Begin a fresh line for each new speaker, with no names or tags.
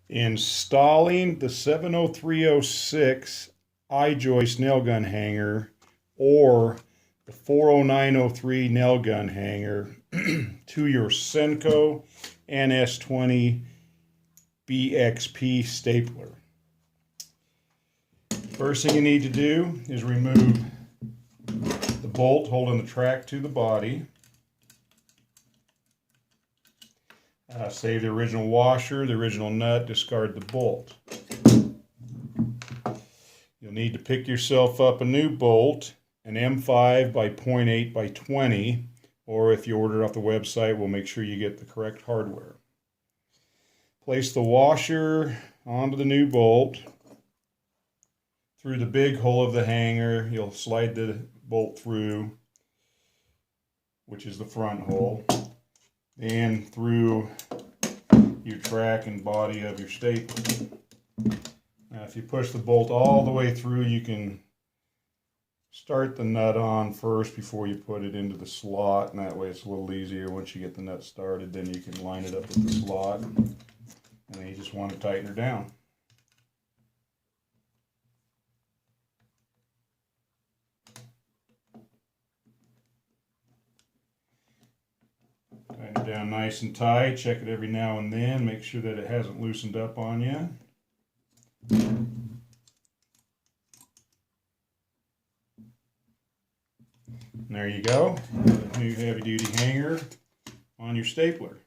Installing the 70306 I-joist nail gun hanger or the 40903 nail gun hanger to your Senco NS20BXP stapler. First thing you need to do is remove the bolt holding the track to the body. Save the original washer, the original nut, discard the bolt. You'll need to pick yourself up a new bolt, an M5 by 0.8 by 20, or if you order off the website, we'll make sure you get the correct hardware. Place the washer onto the new bolt. Through the big hole of the hanger, you'll slide the bolt through, which is the front hole, and through your track and body of your stapler. Now if you push the bolt all the way through, you can start the nut on first before you put it into the slot, and that way it's a little easier. Once you get the nut started, then you can line it up with the slot, and then you just want to tighten her down. Tighten it down nice and tight. Check it every now and then. Make sure that it hasn't loosened up on you. And there you go. A new heavy-duty hanger on your stapler.